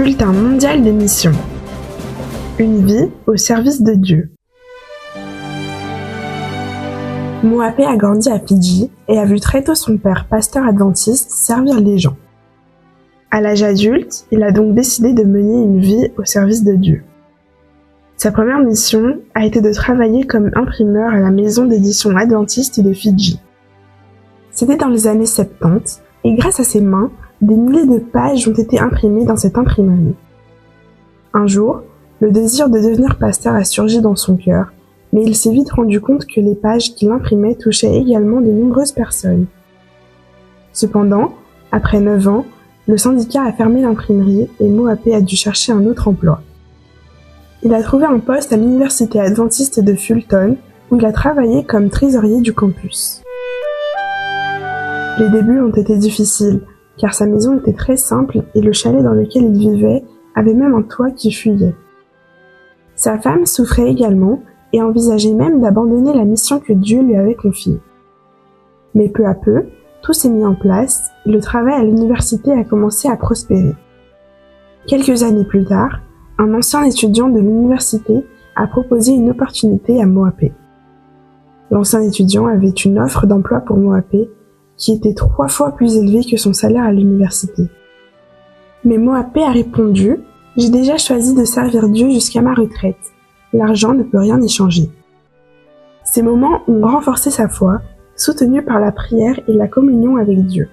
Bulletin mondial des missions. Une vie au service de Dieu. Moapé a grandi à Fidji et a vu très tôt son père, pasteur adventiste, servir les gens. À l'âge adulte, il a donc décidé de mener une vie au service de Dieu. Sa première mission a été de travailler comme imprimeur à la maison d'édition adventiste de Fidji. C'était dans les années 70 et grâce à ses mains, des milliers de pages ont été imprimées dans cette imprimerie. Un jour, le désir de devenir pasteur a surgi dans son cœur, mais il s'est vite rendu compte que les pages qu'il imprimait touchaient également de nombreuses personnes. Cependant, après 9 ans, le syndicat a fermé l'imprimerie et Moapé a dû chercher un autre emploi. Il a trouvé un poste à l'université adventiste de Fulton, où il a travaillé comme trésorier du campus. Les débuts ont été difficiles, car sa maison était très simple et le chalet dans lequel il vivait avait même un toit qui fuyait. Sa femme souffrait également et envisageait même d'abandonner la mission que Dieu lui avait confiée. Mais peu à peu, tout s'est mis en place et le travail à l'université a commencé à prospérer. Quelques années plus tard, un ancien étudiant de l'université a proposé une opportunité à Moapé. L'ancien étudiant avait une offre d'emploi pour Moapé qui était 3 fois plus élevée que son salaire à l'université. Mais Moapé a répondu « J'ai déjà choisi de servir Dieu jusqu'à ma retraite. L'argent ne peut rien y changer. » Ces moments ont renforcé sa foi, soutenue par la prière et la communion avec Dieu.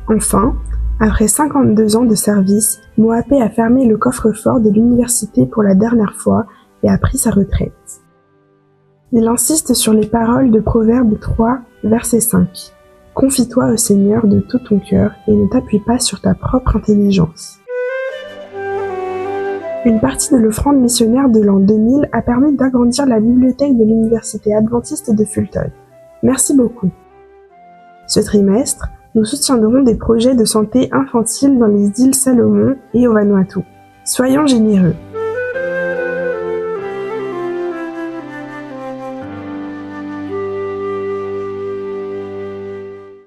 Enfin, après 52 ans de service, Moapé a fermé le coffre-fort de l'université pour la dernière fois et a pris sa retraite. Il insiste sur les paroles de Proverbe 3, verset 5. « Confie-toi au Seigneur de tout ton cœur et ne t'appuie pas sur ta propre intelligence. » Une partie de l'offrande missionnaire de l'an 2000 a permis d'agrandir la bibliothèque de l'université adventiste de Fulton. Merci beaucoup. Ce trimestre, nous soutiendrons des projets de santé infantile dans les îles Salomon et au Vanuatu. Soyons généreux.